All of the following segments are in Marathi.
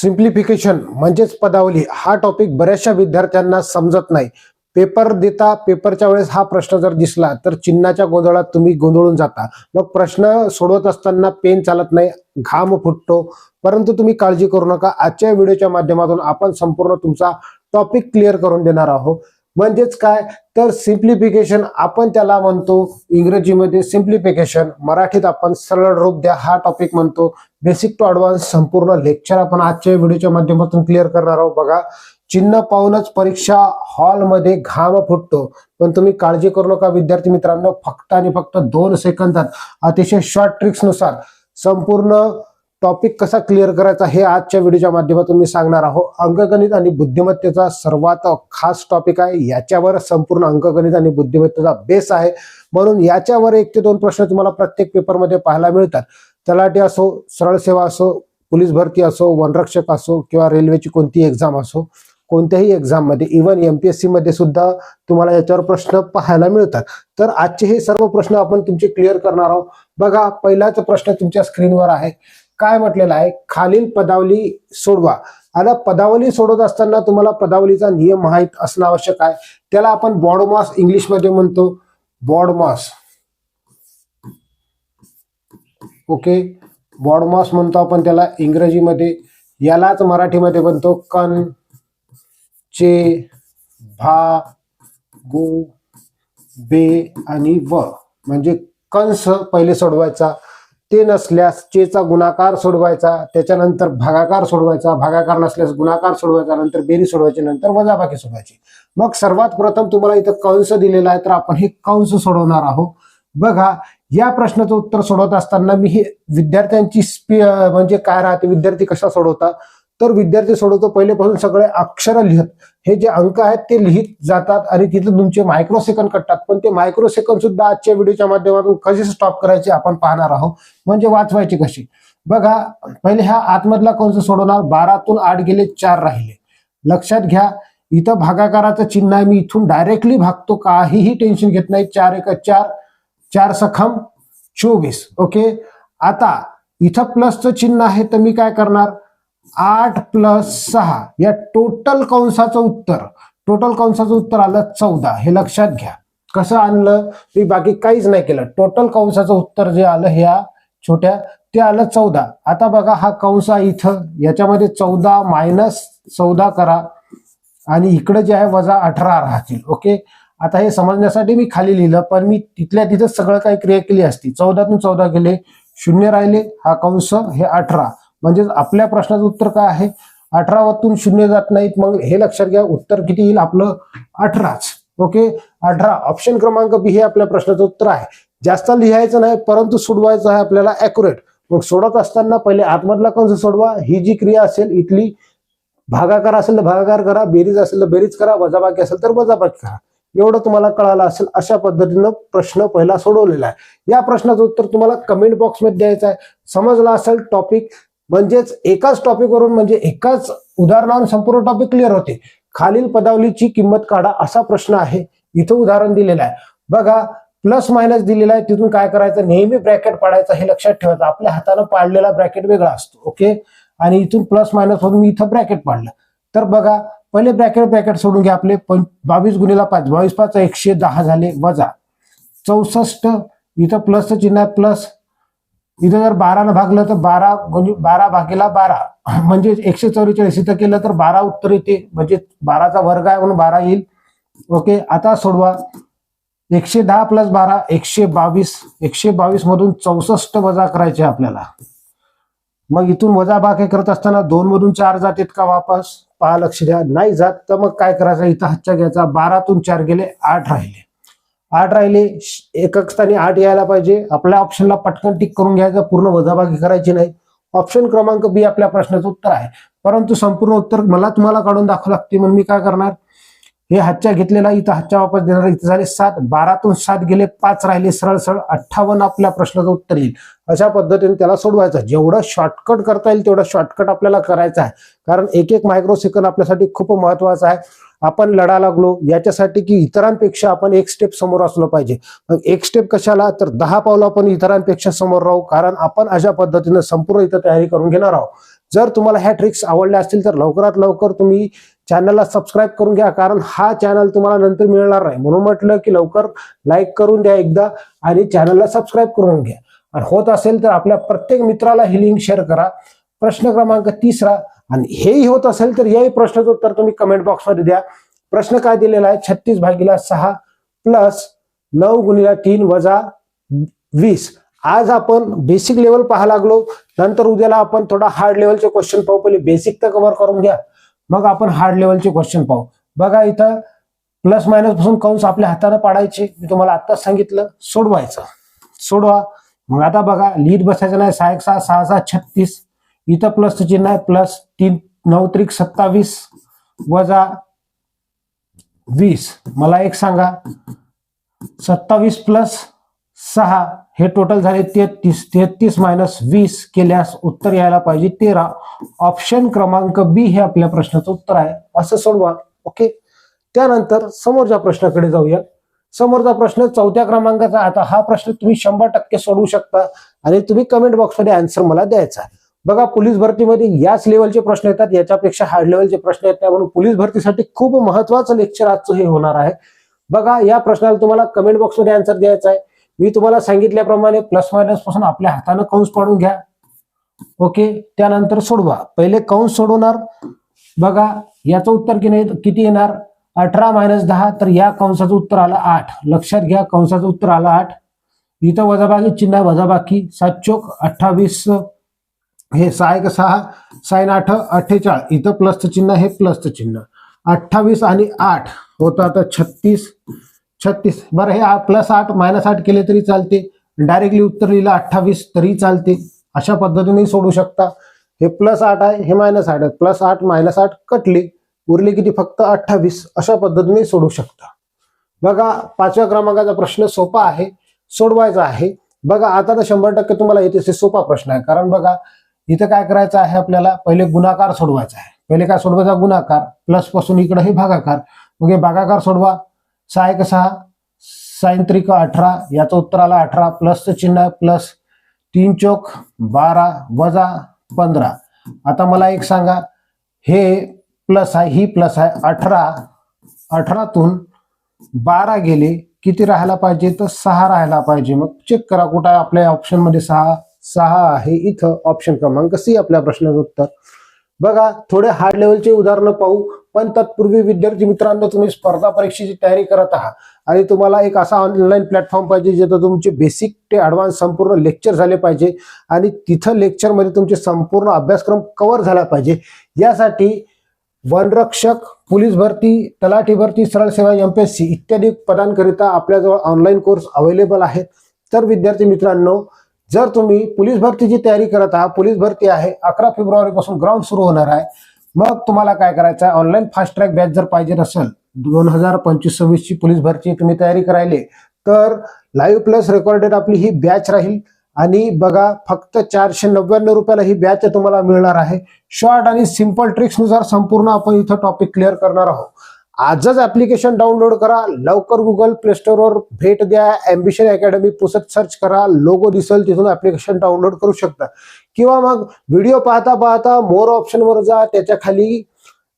सिम्प्लिफिकेशन म्हणजेच पदावली हा टॉपिक बऱ्याचशा विद्यार्थ्यांना समजत नाही. पेपर देता पेपरच्या वेळेस हा प्रश्न जर दिसला तर चिन्हाच्या गोंधळात तुम्ही गोंधळून जाता. मग प्रश्न सोडवत असताना पेन चालत नाही, घाम फुटतो. परंतु तुम्ही काळजी करू नका, आजच्या व्हिडिओच्या माध्यमातून आपण संपूर्ण तुमचा टॉपिक क्लिअर करून देणार आहोत. म्हणजेच काय तर सिम्प्लिफिकेशन आपण त्याला म्हणतो इंग्रजीमध्ये सिम्प्लिफिकेशन, मराठीत आपण सरळ रूप द्या हा टॉपिक म्हणतो. बेसिक टू ॲडव्हान्स संपूर्ण लेक्चर आपण आजच्या व्हिडिओच्या माध्यमातून क्लिअर करणार आहोत. बघा, चिन्ह पाहूनच परीक्षा हॉलमध्ये घाम फुटतो, पण तुम्ही काळजी करू नका विद्यार्थी मित्रांनो. फक्त आणि फक्त 2 सेकंदात अतिशय शॉर्ट ट्रिक्स नुसार संपूर्ण टॉपिक कसा क्लिअर करायचा हे आजच्या व्हिडिओच्या माध्यमातून मी सांगणार आहोत. अंकगणित आणि बुद्धिमत्तेचा सर्वात खास टॉपिक आहे. याच्यावर संपूर्ण अंकगणित आणि बुद्धिमत्तेचा बेस आहे. म्हणून याच्यावर 1 ते 2 प्रश्न तुम्हाला प्रत्येक पेपरमध्ये पाहायला मिळतात. तलाठी असो, सरळ सेवा असो, पोलीस भरती असो, वनरक्षक असो किंवा रेल्वेची कोणतीही एक्झाम असो, कोणत्याही एक्झाम मध्ये इव्हन MPSC मध्ये सुद्धा तुम्हाला याच्यावर प्रश्न पाहायला मिळतात. तर आजचे हे सर्व प्रश्न आपण तुमचे क्लिअर करणार आहोत. बघा, पहिलाच प्रश्न तुमच्या स्क्रीनवर आहे. काय म्हटलेलं आहे, खालील पदावली सोडवा. आता पदावली सोडवत असताना तुम्हाला पदावलीचा नियम माहीत असणं आवश्यक आहे. त्याला आपण बॉडमास इंग्लिशमध्ये म्हणतो, बॉडमास. ओके, बॉडमास म्हणतो आपण त्याला इंग्रजीमध्ये. यालाच मराठीमध्ये म्हणतो कण, चे, भा, गो, बे आणि व. म्हणजे कंस पहिले सोडवायचा, ते नसल्यास चेचा गुणाकार सोडवायचा, त्याच्यानंतर भागाकार सोडवायचा, भागाकार नसल्यास गुणाकार सोडवायचा, नंतर बेरीज सोडवायची, नंतर वजाबाकी सोडवायची. मग सर्वात प्रथम तुम्हाला इथं कंस दिलेला आहे, तर आपण हे कंस सोडवणार आहोत. बघा, या प्रश्नाचं उत्तर सोडवत असताना मी हे विद्यार्थ्यांची म्हणजे काय राहते, विद्यार्थी कशा सोडवतात, तर विद्यार्थी सोडवतो पहिलेपासून सगळे अक्षर लिहत, हे जे अंक आहेत ते लिहित जातात आणि तिथे तुमचे मायक्रोसेकंद कटतात. पण ते मायक्रोसेकंद सुद्धा आजच्या व्हिडिओच्या माध्यमातून कसे स्टॉप करायचे आपण पाहणार आहोत, म्हणजे वाचवायचे कसे. बघा, पहिले ह्या आतमधला कंस सोडवणार. 12तून 8 गेले, 4 राहिले. लक्षात घ्या, इथं भागाकाराचं चिन्ह आहे, मी इथून डायरेक्टली भागतो, काहीही टेन्शन घेत नाही. 4 × 4, 4 सखम 24. ओके, आता इथं प्लसचं चिन्ह आहे, तर मी काय करणार, 8 + 6 या टोटल कंसाचं उत्तर आलं 14. हे लक्षात घ्या. कसं आणलं, मी बाकी काहीच नाही केलं. टोटल कंसाचं उत्तर जे आलं ह्या छोट्या ते आलं 14. आता बघा, हा कंस इथं याच्यामध्ये 14 - 14 करा आणि इकडे जे आहे -18 राहतील. ओके, आता हे समजण्यासाठी मी खाली लिहिलं, पण मी तिथल्या तिथं सगळं काही क्रिया केली असती. 14तून 14 गेले, 0 राहिले, हा कंस हे 18. म्हणजे आपल्या प्रश्नाचं उत्तर काय आहे, 18 0 जात नाहीत. मग हे लक्षात घ्या, उत्तर किती येईल आपलं, 18च. ओके, 18 ऑप्शन क्रमांक बी हे आपल्या प्रश्नाचं उत्तर आहे. जास्त लिहायचं नाही, परंतु सोडवायचं आहे आपल्याला ॲक्युरेट. मग सोडत असताना पहिले आतमधला कंस सोडवा. ही जी क्रिया असेल, इथली भागाकार असेल तर भागाकार करा, बेरीज असेल तर बेरीज करा, वजाबाकी असेल तर वजाबाकी करा. एवढं तुम्हाला कळालं असेल. अशा पद्धतीनं प्रश्न पहिला सोडवलेला आहे. या प्रश्नाचं उत्तर तुम्हाला कमेंट बॉक्समध्ये द्यायचं आहे. समजला असेल टॉपिक, म्हणजेच एकाच टॉपिकवरून म्हणजे एकाच उदाहरणावरून संपूर्ण टॉपिक क्लिअर होते. खालील पदावलीची किंमत काढा असा प्रश्न आहे. इथं उदाहरण दिलेलं आहे. बघा, प्लस मायनस दिलेला आहे, तिथून काय करायचं, नेहमी ब्रॅकेट पाडायचं, हे लक्षात ठेवायचं. आपल्या हातानं पाडलेला ब्रॅकेट वेगळा असतो. ओके, आणि इथून प्लस मायनस होऊन मी इथं ब्रॅकेट पाडलं. तर बघा, पहिले ब्रॅकेट सोडून घ्या. आपले 22 × 5, 22 × 5 110 झाले, वजा 64. इथं प्लसचं चिन्ह आहे, प्लस. इथं जर 12 भागलं तर 12 म्हणजे 12 भागेला 12 म्हणजे 144. इथं केलं तर 12 उत्तर येते, म्हणजे 12चा वर्ग आहे म्हणून 12 येईल. ओके, आता सोडवा. 110 + 12 122. 122 मधून 64 वजा करायचे आपल्याला. मग इथून वजा बाकी करत असताना 2 मधून 4 जातात का वापस, पहा, लक्ष द्या. नाही जात तर मग काय करायचं, इथं हातच्या घ्यायचा. 12तून 4 गेले, 8 राहिले. 8 राहिले, एकक स्थानी 8 यायला पाहिजे. आपल्या ऑप्शनला पटकन टिक करून घ्यायचं, पूर्ण वजाबाकी करायची नाही. ऑप्शन क्रमांक बी आपल्या प्रश्नाचं उत्तर आहे. परंतु संपूर्ण उत्तर मला तुम्हाला काढून दाखवावं लागते, म्हणून मी काय करणार, हे हातच्या घेतलेला इथं हातच्या वापस देणार. इथे झाले 7. 12तून 7 गेले, 5 राहिले, सरळ 58 आपल्या प्रश्नाचं उत्तर येईल. अशा पद्धतीने त्याला सोडवायचं. जेवढं शॉर्टकट करता येईल तेवढं शॉर्टकट आपल्याला करायचं आहे, कारण एक मायक्रोसेकंद आपल्यासाठी खूप महत्वाचा आहे. आपण लढा लागलो याच्यासाठी की इतरांपेक्षा आपण 1 स्टेप समोर असलो पाहिजे. मग 1 स्टेप कशाला, तर 10 पावलं आपण इतरांपेक्षा समोर राहू, कारण आपण अशा पद्धतीने संपूर्ण इथं तयारी करून घेणार आहोत. जर तुम्हाला ह्या ट्रिक्स आवडल्या असतील तर लवकरात लवकर तुम्ही चॅनलला सबस्क्राईब करून घ्या, कारण हा चॅनल तुम्हाला नंतर मिळणार नाही. म्हणून म्हटलं की लवकर लाईक करून द्या एकदा आणि चॅनलला सबस्क्राईब करून घ्या. आणि होत असेल तर आपल्या प्रत्येक मित्राला ही लिंक शेअर करा. प्रश्न क्रमांक 3 आणि हेही होत असेल तर याही प्रश्नाचं उत्तर तुम्ही कमेंट बॉक्समध्ये द्या. प्रश्न काय दिलेला आहे, 36/6 प्लस 9 × 3 वजा 20. आज आपण बेसिक लेवल पाहायला लागलो, नंतर उद्याला आपण थोडा हार्ड लेवलचे क्वेश्चन पाहू. पहिले बेसिक तर कव्हर करून घ्या, मग आपण हार्ड लेवलचे क्वेश्चन पाहू. बघा इथं प्लस मायनस पासून कंस आपल्या हाताने पाडायचे, मी तुम्हाला आत्ताच सांगितलं. सोडवायचं, सोडवा. मग आता बघा लिहित बसायचं नाही. 6 × 6 = 6 = 36. इथं प्लसचं चिन्ह आहे, प्लस 3 9 × 27 वजा 20. मला एक सांगा, 27 + 6 हे टोटल झाले 33. 33 - 20 केल्यास उत्तर यायला पाहिजे 13. ऑप्शन क्रमांक बी हे आपल्या प्रश्नाचं उत्तर आहे. असं सोडवा. ओके. त्यानंतर समोरच्या प्रश्नाकडे जाऊया. समोरचा प्रश्न 4थ्या क्रमांकाचा. आता हा प्रश्न तुम्ही 100% सोडवू शकता आणि तुम्ही कमेंट बॉक्समध्ये आन्सर मला द्यायचा आहे. बघा पोलीस भरतीमध्ये याच लेवलचे प्रश्न येतात, याच्यापेक्षा हार्ड लेवलचे प्रश्न येतात. म्हणून पोलीस भरतीसाठी खूप महत्वाचं लेक्चर आजचं हे होणार आहे. बघा या प्रश्नाला तुम्हाला कमेंट बॉक्समध्ये आन्सर द्यायचा आहे. मी तुम्हाला सांगितल्याप्रमाणे प्लस मायनस पासून आपल्या हाताने कंस पाडून घ्या. ओके. त्यानंतर सोडवा. पहिले कंस सोडवणार. बघा याचं उत्तर किती येणार, 18 - 10. तर या कंसाचं उत्तर आलं 8. लक्षात घ्या, कंसाचं उत्तर आलं 8. इथं वजाबाकी चिन्ह आहे, वजाबाकी. 7 × 28 हे 6 × 6 sin 8 48. इथं प्लसचं चिन्ह, हे प्लसचं चिन्ह. 28 आणि 8 होतं आता 36. बरं हे +8 -8 केले तरी चालते. डायरेक्टली उत्तर लिहिलं 28 तरी चालते. अशा पद्धतीने सोडू शकता. हे +8 आहे, हे -8 आहे. +8 -8 कटले, उरले किती, फक्त 28. अशा पद्धतीने सोडू शकता. बघा 5व्या क्रमांकाचा प्रश्न सोपा आहे, सोडवायचा आहे. बघा आता तर 100% तुम्हाला येते, सोपा प्रश्न आहे. कारण बघा इथं काय करायचं आहे, आपल्याला पहिले गुणाकार सोडवायचा आहे. पहिले काय सोडवायचा, गुणाकार. प्लस पासून इकडे हे भागाकार. मग हे भागाकार सोडवा. 6 × 6 sin 3 = 18. याचं उत्तर आलं 18. प्लसचं चिन्ह आहे, प्लस. 3 × 12 वजा 15. आता मला एक सांगा, हे प्लस आहे, ही प्लस आहे. 18तून 12 गेले, किती राहायला पाहिजे, तर 6 राहायला पाहिजे. मग चेक करा कुठं आहे आपल्या ऑप्शन मध्ये 6 आहे. इथं ऑप्शन क्रमांक सी आपल्या प्रश्नाचं उत्तर. बघा थोडे हार्ड लेवलचे उदाहरणं पाहू, पण तत्पूर्वी विद्यार्थी मित्रांनो, तुम्ही स्पर्धा परीक्षेची तयारी करत आहात आणि तुम्हाला एक असा ऑनलाईन प्लॅटफॉर्म पाहिजे जिथं तुमचे बेसिक ते ॲडव्हान्स संपूर्ण लेक्चर झाले पाहिजे आणि तिथं लेक्चरमध्ये तुमचे संपूर्ण अभ्यासक्रम कव्हर झाला पाहिजे. यासाठी वनरक्षक, पोलीस भरती, तलाठी भरती, सरळ सेवा, MPSC इत्यादी पदांकरिता आपल्याजवळ ऑनलाईन कोर्स अवेलेबल आहेत. तर विद्यार्थी मित्रांनो, जर तुम्ही पोलीस भरतीची तयारी करत आहात, पोलीस भरती आहे 11 फेब्रुवारी पासून ग्राउंड सुरू होणार आहे. मग तुम्हाला काय करायचं आहे, ऑनलाईन फास्ट ट्रॅक बॅच जर पाहिजे असेल, 2025-26 ची पोलीस भरती तुम्ही तयारी करायले, तर लाईव्ह प्लस रेकॉर्डेड आपली ही बॅच राहील. आणि बघा फक्त 499 रुपयाला ही बॅच तुम्हाला मिळणार आहे. शॉर्ट आणि सिंपल ट्रिक्सनुसार संपूर्ण आपण इथं टॉपिक क्लिअर करणार आहोत. आजच ऍप्लिकेशन डाउनलोड करा. लवकर गुगल प्ले स्टोअरवर भेट द्या, ॲम्बिशन अकॅडमी पुसत सर्च करा, लोगो दिसेल, तिथून ऍप्लिकेशन डाउनलोड करू शकता. किंवा मग व्हिडिओ पाहता पाहता मोर ऑप्शनवर जा, त्याच्या खाली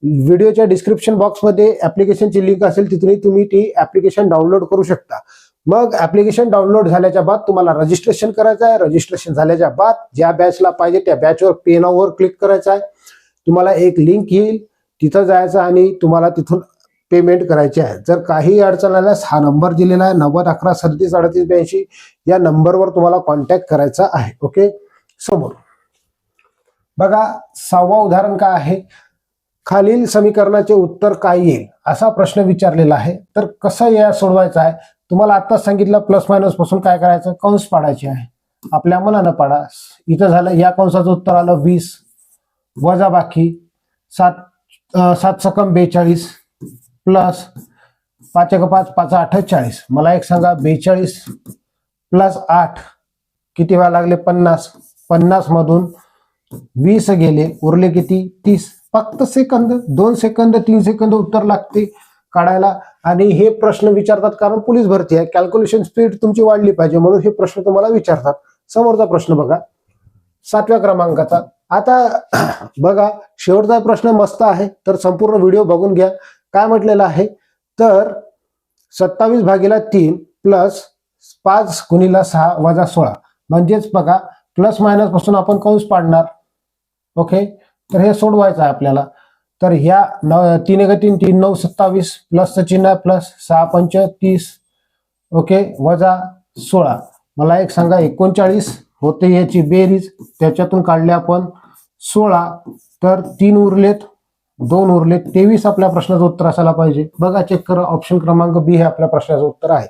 व्हिडिओच्या डिस्क्रिप्शन बॉक्समध्ये ऍप्लिकेशनची लिंक असेल, तिथूनही तुम्ही ती ऍप्लिकेशन डाउनलोड करू शकता. मग ऍप्लिकेशन डाउनलोड झाल्याच्या बाद तुम्हाला रजिस्ट्रेशन करायचं आहे. रजिस्ट्रेशन झाल्याच्या बाद ज्या बॅचला पाहिजे त्या बॅचवर पे नाऊवर क्लिक करायचं आहे. तुम्हाला एक लिंक येईल, तिथं जायचं आणि तुम्हाला तिथून पेमेंट करायची आहे. जर काही अडचण आल्यास हा नंबर दिलेला आहे 90 11 37 38 82 या नंबरवर तुम्हाला कॉन्टॅक्ट करायचा आहे. ओके. समोर बघा 6वं उदाहरण काय आहे, खालील समीकरणाचे उत्तर काय येईल असा प्रश्न विचारलेला आहे. तर कसं या सोडवायचं आहे, तुम्हाला आत्ताच सांगितलं प्लस मायनस पासून काय करायचं, कंस पाडायचे आहे. आपल्या मनानं पाडा. इथं झालं, या कंसाचं उत्तर आलं 20 वजा बाकी 7 7 42 प्लस 5 × 5 5 8 40. मला एक सांगा, 42 प्लस 8 किती व्हायला लागले, 50. 50 मधून 20 गेले, उरले किती, 30. फक्त सेकंद, 2 सेकंद 3 सेकंद उत्तर लागते काढायला. आणि हे प्रश्न विचारतात कारण पोलीस भरती आहे, कॅल्क्युलेशन स्पीड तुमची वाढली पाहिजे, म्हणून हे प्रश्न तुम्हाला विचारतात. समोरचा प्रश्न बघा 7व्या क्रमांकाचा. आता बघा शेवटचा प्रश्न मस्त आहे, तर संपूर्ण व्हिडिओ बघून घ्या. काय म्हटलेलं आहे तर 27/3 प्लस 5 गुणिले 6 वजा 16 म्हणजेच बघा प्लस मायनस पासून आपण कंस पाडणार. ओके, तर हे सोडवायचं आहे आपल्याला. तर ह्या 3 × 3 3 9 27 प्लसचं चिन्ह आहे प्लस 6 5 30 ओके वजा 16. मला एक सांगा 39 होते याची बेरीज, त्याच्यातून काढले आपण 16, तर 3 उरलेत 2 उरलेत 23 आपल्या प्रश्नाचं उत्तर असायला पाहिजे. बघा चेक करा, ऑप्शन क्रमांक बी हे आपल्या प्रश्नाचं उत्तर आहे.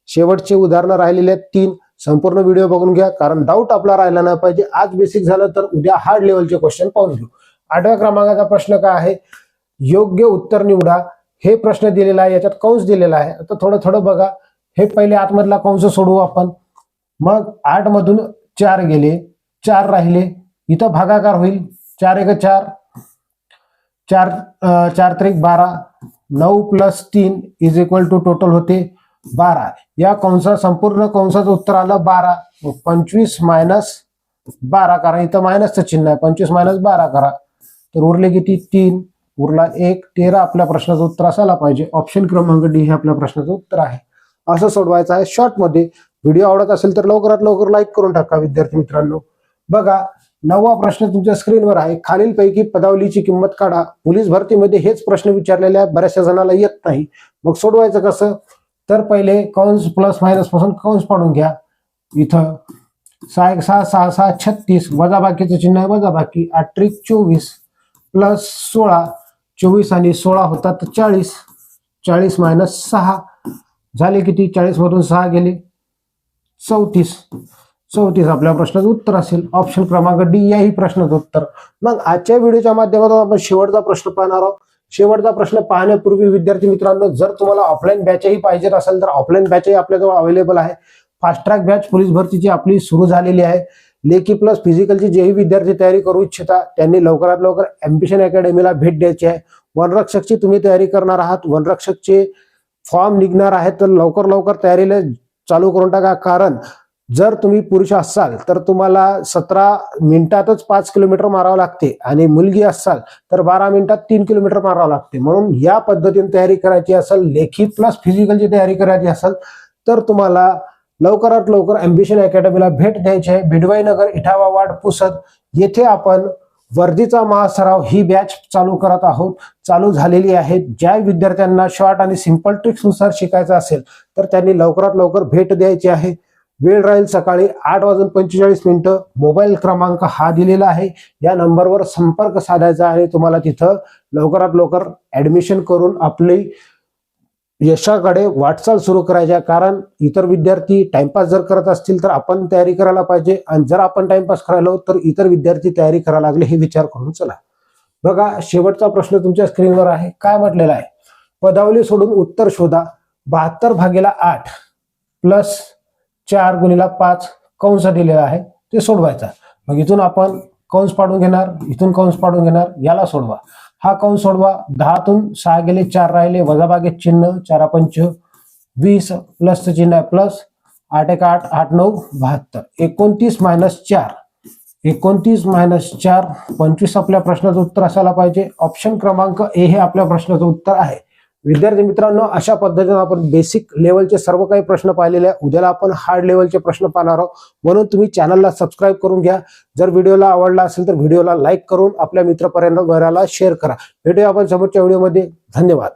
शेवटचे उदाहरणं राहिलेले आहेत 3. संपूर्ण व्हिडिओ बघून घ्या, कारण डाऊट आपला राहिला नाही पाहिजे. आज बेसिक झालं तर उद्या हार्ड लेवलचे क्वेश्चन पाहून घेऊ. 8व्या क्रमांकाचा प्रश्न काय आहे, योग्य उत्तर निवडा. हे प्रश्न दिलेला आहे, याच्यात कंस दिलेला आहे. आता थोडं थोडं बघा, हे पहिले आतमधला कंस सोडवू आपण. मग 8 मधून 4 गेले, 4 राहिले, इथं भागाकार होईल. 4 × 4 4 4 3 12 9 + 3 = टोटल होते 12. या कंसा संपूर्ण कंसाचं उत्तर आलं 12. 25 - 12 कारण इथं मायनसचं चिन्ह आहे. 25 - 12 करा, तर उरले किती 3, उरला 1, 13 आपल्या प्रश्नाचं उत्तर असायला पाहिजे. ऑप्शन क्रमांक डी हे आपल्या प्रश्नाचं उत्तर आहे. असं सोडवायचं आहे शॉर्टमध्ये. व्हिडिओ आवडत असेल तर लवकरात लवकर लाईक करून टाका विद्यार्थी मित्रांनो. बघा 9वा प्रश्न तुमच्या स्क्रीनवर आहे. खालीलपैकी पदावलीची किंमत काढा. पोलीस भरतीमध्ये हेच प्रश्न विचारलेले आहे, बऱ्याचशा जणांना येत नाही. मग सोडवायचं कसं, तर पहिले कंस प्लस मायनस पासून कंस पाडून घ्या. इथं 6 × 6 6 6 36 वजा बाकीचं चिन्ह आहे वजा बाकी. 8 त्रिक 24 प्लस 16 24 आणि 16 होतात 40. 40 - 6 झाले किती, 40 मधून 6 गेले 34. 34 आपल्या प्रश्नाचं उत्तर असेल. ऑप्शन क्रमांक डी याही प्रश्नाचं उत्तर. मग आजच्या व्हिडिओच्या माध्यमातून आपण शेवटचा प्रश्न पाहणार आहोत. शेवटचा प्रश्न पाहण्यापूर्वी विद्यार्थी मित्रांनो, जर तुम्हाला ऑफलाईन बॅचही पाहिजे असेल तर ऑफलाईन बॅचही आपल्याजवळ अवेलेबल आहे. फास्ट ट्रॅक बॅच पोलीस भरतीची आपली सुरू झालेली आहे. लेखी प्लस फिजिकलची जेही विद्यार्थी तयारी करू इच्छिता त्यांनी लवकरात लवकर ॲम्बिशन अकॅडमीला भेट द्यायची आहे. वनरक्षकची तुम्ही तयारी करणार आहात, वनरक्षकचे फॉर्म निघणार आहेत, तर लवकर लवकर तयारीला चालू करून टाका. कारण जर तुम्ही पुरुष असाल तर तुम्हाला 17 मिनिटातच 5 किलोमीटर मारावं लागते आणि मुलगी असाल तर 12 मिनिटात 3 किलोमीटर मारावं लागते. म्हणून या पद्धतीने तयारी करायची असेल, लेखी प्लस फिजिकलची तयारी करायची असेल तर तुम्हाला लवकरात लवकर ॲम्बिशन अकॅडमीला भेट द्यायची आहे. भिडवाई नगर, इठावा वाड, पुसद येथे आपण वर्दीचा महासराव ही बॅच चालू करत आहोत. चालू झालेली आहे. ज्या विद्यार्थ्यांना शॉर्ट आणि सिंपल ट्रिक्सनुसार शिकायचं असेल तर त्यांनी लवकरात लवकर भेट द्यायची आहे. वेळ राहील सकाळी 8:45. मोबाईल क्रमांक हा दिलेला आहे. या नंबरवर संपर्क साधायचा आणि तुम्हाला तिथं लवकरात लवकर ऍडमिशन करून आपली यशाकडे वाटचाल सुरू करायची आहे. कारण इतर विद्यार्थी टाइमपास जर करत असतील तर आपण तयारी करायला पाहिजे, आणि जर आपण टाइमपास करायला तर इतर विद्यार्थी तयारी करायला लागले हे विचार करून चला. बघा शेवटचा प्रश्न तुमच्या स्क्रीनवर आहे. काय म्हटलेला आहे, पदावली सोडून उत्तर शोधा. 72/8 प्लस 4 × 5 कंस दिलेला आहे, ते सोडवायचा. मग इथून आपण कंस पाडून घेणार, इथून कंस पाडून घेणार, याला सोडवा. हा कंस सोडवा. 10तून 6 गेले, 4 राहिले, वजाबागेत चिन्ह, 4 5 20 प्लसचं चिन्ह आहे प्लस. 8 1 8 8 9 72. 29 - 4 29 - 4 25 आपल्या प्रश्नाचं उत्तर असायला पाहिजे. ऑप्शन क्रमांक ए हे आपल्या प्रश्नाचं उत्तर आहे. विद्यार्थी मित्रांनो, अशा पद्धतीने आपण बेसिक लेवलचे सर्व काही प्रश्न पाहिलेले आहे. उद्याला आपण हार्ड लेवलचे प्रश्न पाहणार आहोत. म्हणून तुम्ही चॅनलला सबस्क्राईब करून घ्या. जर व्हिडिओला आवडला असेल तर व्हिडिओला लाईक करून आपल्या मित्रपर्यंत शेअर करा. भेटूया आपण समोरच्या व्हिडिओमध्ये. धन्यवाद.